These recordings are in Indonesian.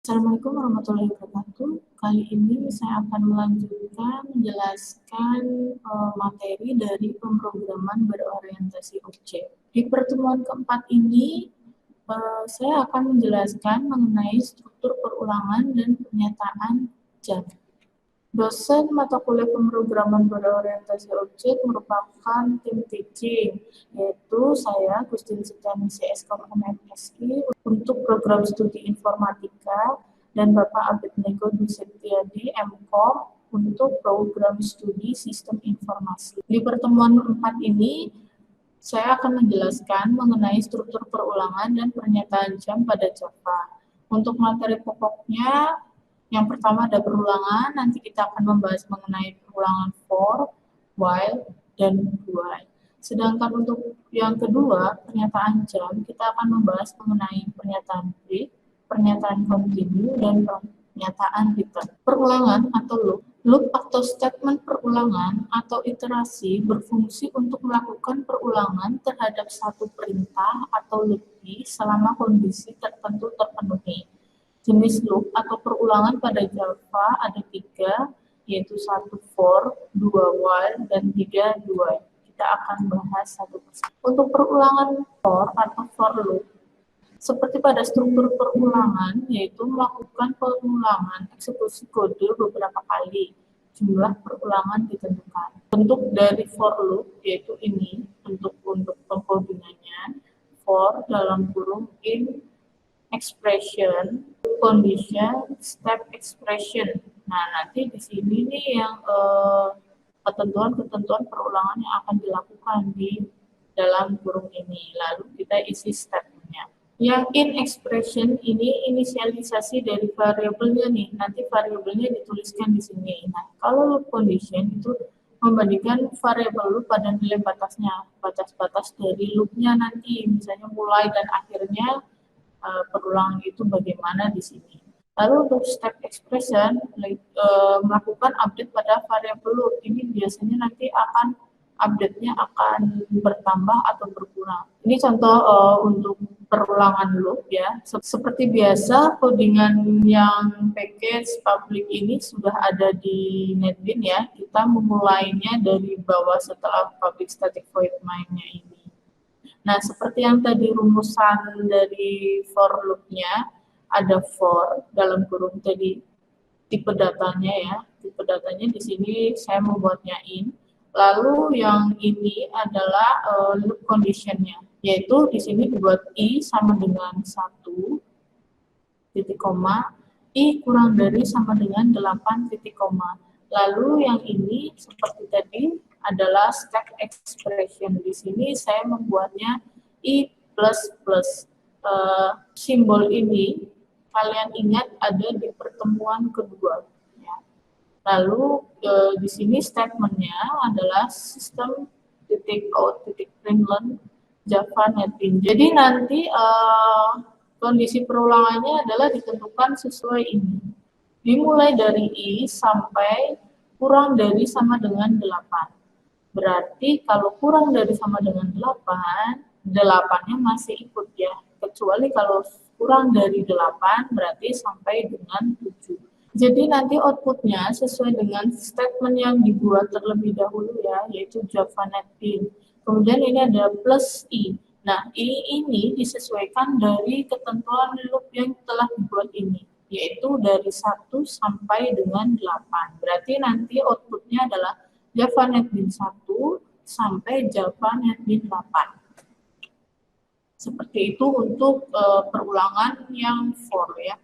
Assalamualaikum warahmatullahi wabarakatuh. Kali ini saya akan melanjutkan menjelaskan materi dari pemrograman berorientasi objek. Di pertemuan keempat ini, saya akan menjelaskan mengenai struktur perulangan dan pernyataan jam. Dosen mata kuliah pemrograman berorientasi objek merupakan tim teaching, yaitu saya, Gustin Setiani CSKOM MFSI, untuk program studi informatika, dan Bapak Abednego Dwi Setiadi MKOM untuk program studi sistem informasi. Di pertemuan 4 ini, saya akan menjelaskan mengenai struktur perulangan dan pernyataan jam pada Java. Untuk materi pokoknya, yang pertama ada perulangan, nanti kita akan membahas mengenai perulangan for, while, dan while. Sedangkan untuk yang kedua, pernyataan jam, kita akan membahas mengenai pernyataan break, pernyataan continue, dan pernyataan return. Perulangan atau loop atau statement perulangan atau iterasi berfungsi untuk melakukan perulangan terhadap satu perintah atau lebih selama kondisi tertentu terpenuhi. Jenis loop atau perulangan pada Java ada 3, yaitu 1 for, 2 while, dan 3 do while. Kita akan bahas satu persatu. Untuk perulangan for atau for loop, seperti pada struktur perulangan, yaitu melakukan pengulangan eksekusi kode beberapa kali. Jumlah perulangan ditentukan. Bentuk dari for loop yaitu ini, untuk pengkodingannya, for dalam kurung in expression, condition, step expression. Nah, nanti di sini nih yang ketentuan-ketentuan perulangan yang akan dilakukan di dalam kurung ini. Lalu kita isi stepnya. Yang in expression ini inisialisasi dari variabelnya nih. Nanti variabelnya dituliskan di sini. Nah, kalau loop condition itu membandingkan variabel loop pada nilai batasnya, batas-batas dari loopnya nanti, misalnya mulai dan akhirnya perulangan itu bagaimana di sini. Lalu untuk step expression, melakukan update pada variabel loop. Ini biasanya nanti akan update-nya akan bertambah atau berkurang. Ini contoh untuk perulangan loop ya. Seperti biasa, codingan yang package public ini sudah ada di NetBeans ya. Kita memulainya dari bawah setelah public static void main-nya ini. Nah, seperti yang tadi rumusan dari for loop-nya, ada for dalam kurung tadi tipe datanya ya. Tipe datanya di sini saya membuatnya in. Lalu yang ini adalah loop condition-nya, yaitu di sini dibuat i sama dengan 1 titik koma, i kurang dari sama dengan 8 titik koma. Lalu yang ini seperti tadi adalah stack expression. Di sini saya membuatnya i plus plus. Simbol ini kalian ingat ada di pertemuan kedua. Ya. Lalu di sini statementnya adalah sistem .out.println Java NetBeans. Jadi nanti kondisi perulangannya adalah ditentukan sesuai ini. Dimulai dari i sampai kurang dari sama dengan 8. Berarti kalau kurang dari sama dengan 8, 8-nya masih ikut ya. Kecuali kalau kurang dari 8, berarti sampai dengan 7. Jadi nanti outputnya sesuai dengan statement yang dibuat terlebih dahulu ya, yaitu Java NetBeans. Kemudian ini ada plus i. Nah, i ini disesuaikan dari ketentuan loop yang telah dibuat ini, yaitu dari 1 sampai dengan 8. Berarti nanti outputnya adalah Java NetBeans 1 sampai Java NetBeans 8. Seperti itu untuk perulangan yang for ya.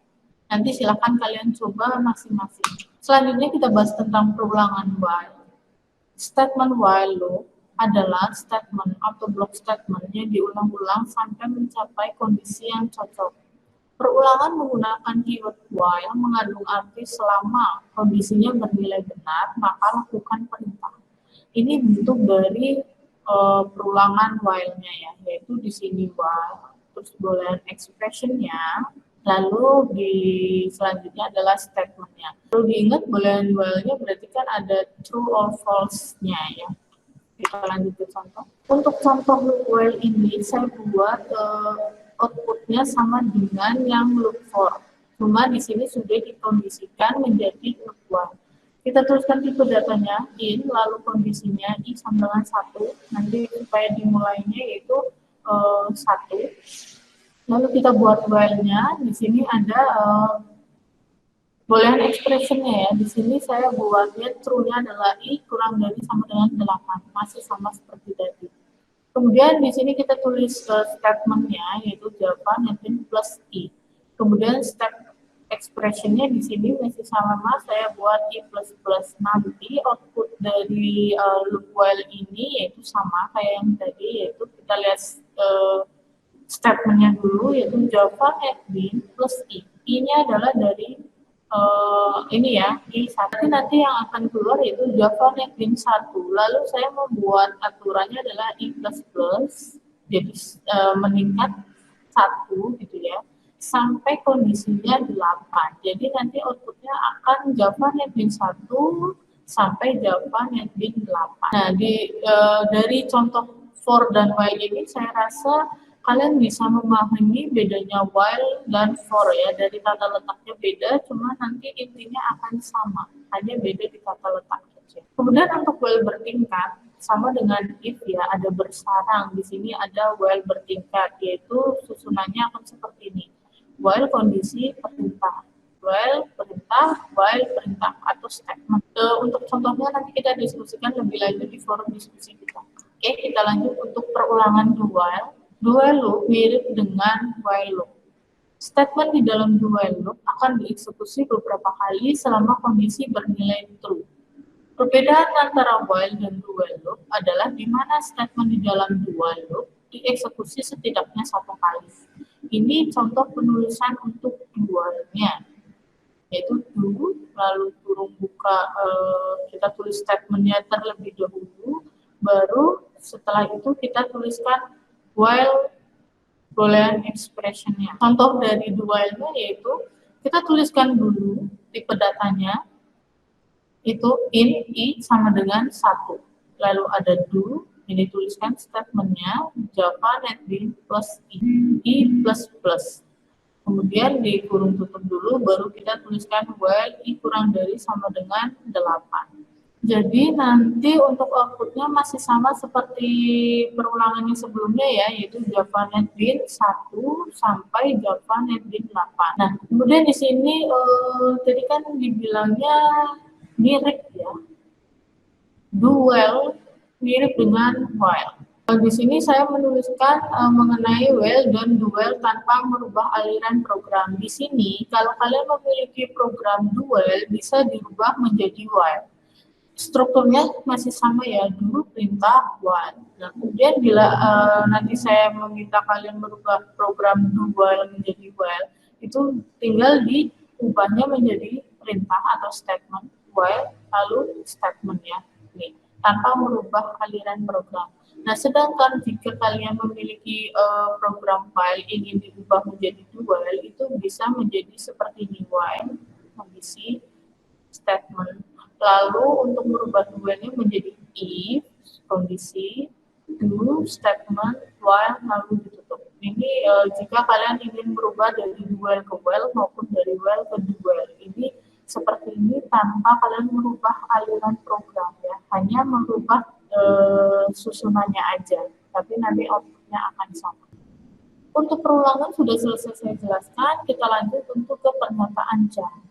Nanti silakan kalian coba masing-masing. Selanjutnya kita bahas tentang perulangan while. Statement while loop adalah statement atau block statementnya diulang-ulang sampai mencapai kondisi yang cocok. Perulangan menggunakan keyword while mengandung arti selama kondisinya bernilai benar, maka lakukan perintah. Ini bentuk dari perulangan while-nya ya, yaitu di sini while, terus boolean expression-nya, lalu di selanjutnya adalah statement-nya. Perlu diingat boolean while-nya berarti kan ada true or false-nya ya. Kita lanjut ke contoh. Untuk contoh while ini saya buat outputnya sama dengan yang loop for. Cuma di sini sudah dikondisikan menjadi loop while. Kita tuliskan tipe datanya in, lalu kondisinya i sama dengan 1, nanti supaya dimulainya yaitu 1. Lalu kita buat while-nya. Di sini ada boolean expression-nya ya. Di sini saya buatnya true-nya adalah i kurang dari sama dengan 8, masih sama seperti tadi. Kemudian di sini kita tulis statement-nya yaitu Java netbin plus i. Kemudian step expression-nya di sini masih sama, saya buat i plus plus. Nanti output dari loop while ini yaitu sama kayak yang tadi, yaitu kita lihat statement-nya dulu yaitu Java netbin plus i. I-nya adalah dari ini ya, i1. Nanti yang akan keluar yaitu Java netbin 1. Lalu saya membuat aturannya adalah i plus plus, jadi meningkat 1 gitu ya, sampai kondisinya 8. Jadi nanti outputnya akan Java netbin 1 sampai Java netbin 8. Nah, dari contoh for dan while ini saya rasa kalian bisa memahami bedanya while dan for ya. Dari tata letaknya beda, cuma nanti intinya akan sama, hanya beda di tata letak saja. Kemudian untuk while bertingkat sama dengan if ya, ada bersarang. Di sini ada while bertingkat, yaitu susunannya akan seperti ini. While kondisi perintah, while perintah, while perintah atau statement. Untuk contohnya nanti kita diskusikan lebih lanjut di forum diskusi kita. Oke, kita lanjut untuk perulangan do while. Do while loop mirip dengan while loop. Statement di dalam do while loop akan dieksekusi beberapa kali selama kondisi bernilai true. Perbedaan antara while dan do while loop adalah di mana statement di dalam do while loop dieksekusi setidaknya 1 kali. Ini contoh penulisan untuk do while-nya, yaitu do, lalu kurung buka, kita tulis statement-nya terlebih dahulu, baru setelah itu kita tuliskan while boolean expression-nya. Contoh dari do while-nya yaitu kita tuliskan dulu tipe datanya, itu in i sama dengan 1. Lalu ada do, ini tuliskan statement-nya Java netbin plus i plus plus. Kemudian di kurung tutup dulu, baru kita tuliskan while i kurang dari sama dengan 8. Jadi nanti untuk outputnya masih sama seperti perulangannya sebelumnya ya, yaitu Java netbin 1 sampai Java netbin 8. Nah, kemudian di sini tadi kan dibilangnya mirip ya, do while mirip dengan while. Di sini saya menuliskan mengenai while dan do while tanpa merubah aliran program. Di sini kalau kalian memiliki program do while bisa dirubah menjadi while. Strukturnya masih sama ya, do, perintah, while. Nah, kemudian bila nanti saya meminta kalian merubah program do while menjadi while, itu tinggal diubahnya menjadi perintah atau statement, while, lalu statementnya, nih, tanpa merubah aliran program. Nah, sedangkan jika kalian memiliki program file ingin diubah menjadi do while, itu bisa menjadi seperti ini, while, kondisi, statement. Lalu untuk merubah do while-nya menjadi if, kondisi, do, statement, while, lalu ditutup. Ini jika kalian ingin merubah dari do while ke while maupun dari while ke do while. Ini seperti ini tanpa kalian merubah aliran program ya, hanya merubah susunannya aja, tapi nanti outputnya akan sama. Untuk perulangan sudah selesai saya jelaskan, kita lanjut untuk ke pernyataan jam.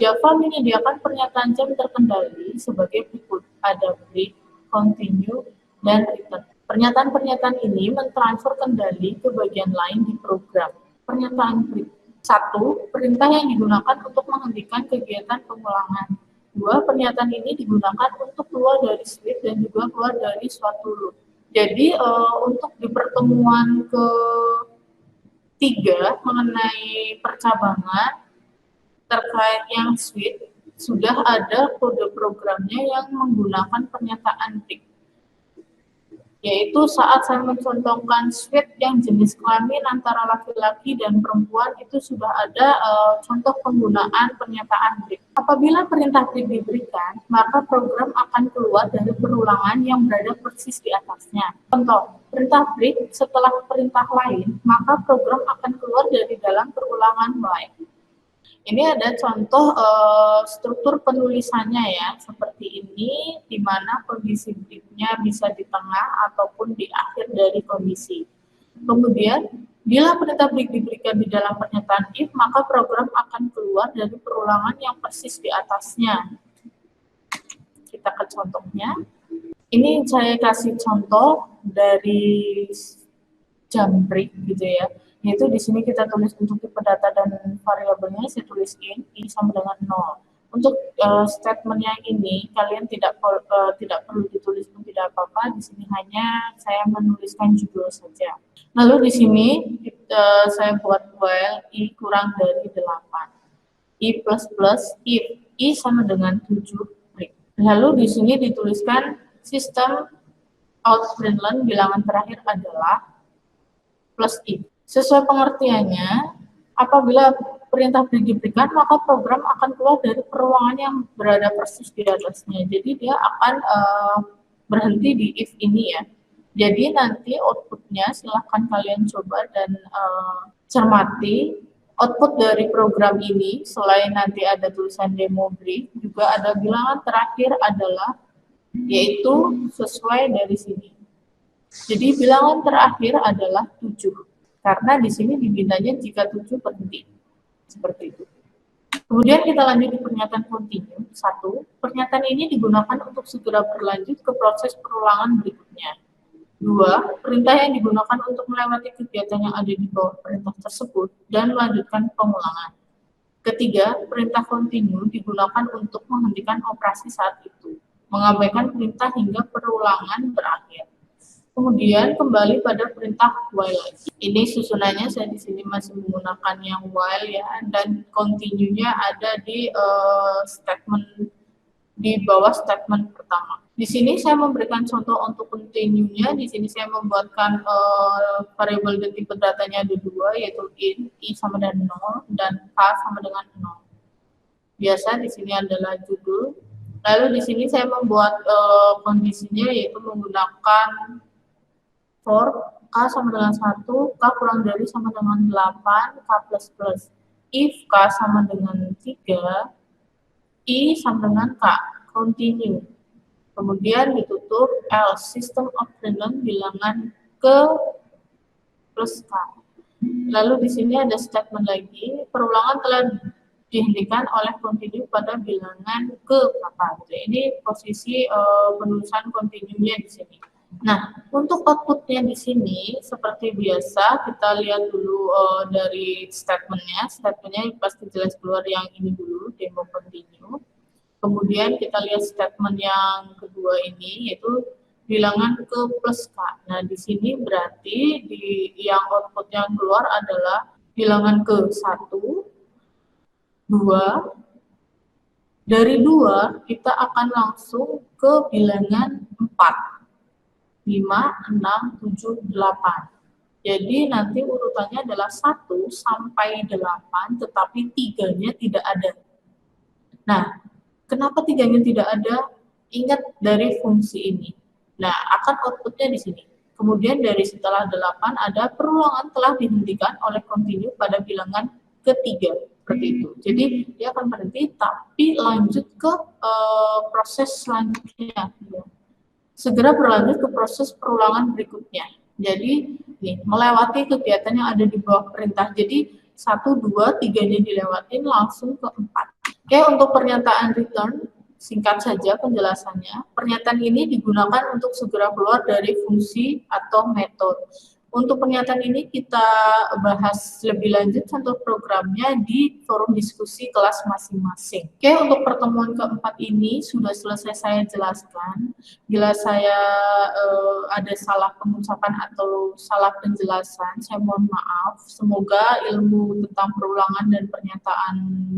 Java menyediakan pernyataan jam terkendali sebagai berikut, ada break, continue, dan return. Pernyataan-pernyataan ini mentransfer kendali ke bagian lain di program. Pernyataan break. 1. Perintah yang digunakan untuk menghentikan kegiatan pengulangan. 2. Pernyataan ini digunakan untuk keluar dari switch dan juga keluar dari suatu loop. Jadi untuk di pertemuan ketiga mengenai percabangan terkait yang switch, sudah ada kode programnya yang menggunakan pernyataan break. Yaitu saat saya mencontohkan switch yang jenis kelamin antara laki-laki dan perempuan, itu sudah ada contoh penggunaan pernyataan break. Apabila perintah break diberikan, maka program akan keluar dari perulangan yang berada persis di atasnya. Contoh, perintah break setelah perintah lain, maka program akan keluar dari dalam perulangan while. Ini ada contoh struktur penulisannya ya, seperti ini, di mana kondisi briefnya bisa di tengah ataupun di akhir dari kondisi. Kemudian, bila perintah break diberikan di dalam pernyataan if, maka program akan keluar dari perulangan yang persis di atasnya. Kita ke contohnya. Ini saya kasih contoh dari jam break gitu ya. Yaitu di sini kita tulis untuk tipe data dan variabelnya saya tulis i sama dengan 0. Untuk statementnya ini kalian tidak perlu ditulis pun tidak apa-apa. Di sini hanya saya menuliskan judul saja. Lalu di sini saya buat while i kurang dari 8. I plus plus if i sama dengan 7 break. Lalu di sini dituliskan sistem out println bilangan terakhir adalah plus if. Sesuai pengertiannya, apabila perintah break diberikan, maka program akan keluar dari perulangan yang berada persis di atasnya. Jadi dia akan berhenti di if ini ya. Jadi nanti outputnya silahkan kalian coba dan cermati. Output dari program ini, selain nanti ada tulisan demo break, juga ada bilangan terakhir adalah, yaitu sesuai dari sini. Jadi bilangan terakhir adalah 7. Karena di sini dibintanya jika 7 berhenti. Seperti itu. Kemudian kita lanjut di pernyataan continue. 1. Pernyataan ini digunakan untuk segera berlanjut ke proses perulangan berikutnya. 2. Perintah yang digunakan untuk melewati kegiatan yang ada di bawah perintah tersebut dan melanjutkan pengulangan. Ketiga, perintah continue digunakan untuk menghentikan operasi saat itu, mengabaikan perintah hingga perulangan berakhir. Kemudian kembali pada perintah while. Ini susunannya saya di sini masih menggunakan yang while ya, dan continue-nya ada di statement di bawah statement pertama. Di sini saya memberikan contoh untuk continue-nya. Di sini saya membuatkan variabel dan tipe datanya ada 2, yaitu int i sama dengan 0 dan k sama dengan 0. Biasa di sini adalah judul. Lalu di sini saya membuat kondisinya, yaitu menggunakan for k sama dengan 1, k kurang dari sama dengan 8, k plus plus. If k sama dengan 3, i sama dengan k, continue. Kemudian ditutup else, system of println bilangan ke plus k. Lalu di sini ada statement lagi, perulangan telah dihentikan oleh continue pada bilangan ke berapa. Ini posisi penulisan continue-nya di sini. Nah, untuk outputnya di sini seperti biasa kita lihat dulu dari statementnya. Statementnya pasti jelas keluar yang ini dulu, demo continue. Kemudian kita lihat statement yang kedua ini, yaitu bilangan ke plus k. Nah, di sini berarti yang output yang keluar adalah bilangan ke 1, 2. Dari 2 kita akan langsung ke bilangan 4. 5, 6, 7, 8. Jadi nanti urutannya adalah 1 sampai 8, tetapi 3-nya tidak ada. Nah, kenapa 3-nya tidak ada? Ingat dari fungsi ini. Nah, akan outputnya di sini. Kemudian dari setelah 8 ada perulangan telah dihentikan oleh continue pada bilangan ketiga. Seperti itu. Jadi dia akan berhenti, tapi lanjut ke proses selanjutnya. Segera berlanjut ke proses perulangan berikutnya. Jadi, melewati kegiatan yang ada di bawah perintah. Jadi, 1, 2, 3-nya dilewatin langsung ke 4. Oke, untuk pernyataan return, singkat saja penjelasannya. Pernyataan ini digunakan untuk segera keluar dari fungsi atau metode. Untuk pernyataan ini kita bahas lebih lanjut contoh programnya di forum diskusi kelas masing-masing. Oke, untuk pertemuan keempat ini sudah selesai saya jelaskan. Bila saya ada salah pengucapan atau salah penjelasan, saya mohon maaf. Semoga ilmu tentang perulangan dan pernyataan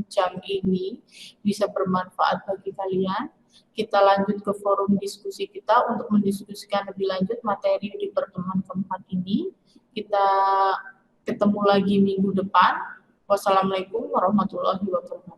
jam ini bisa bermanfaat bagi kalian. Kita lanjut ke forum diskusi kita untuk mendiskusikan lebih lanjut materi di pertemuan keempat ini. Kita ketemu lagi minggu depan. Wassalamualaikum warahmatullahi wabarakatuh.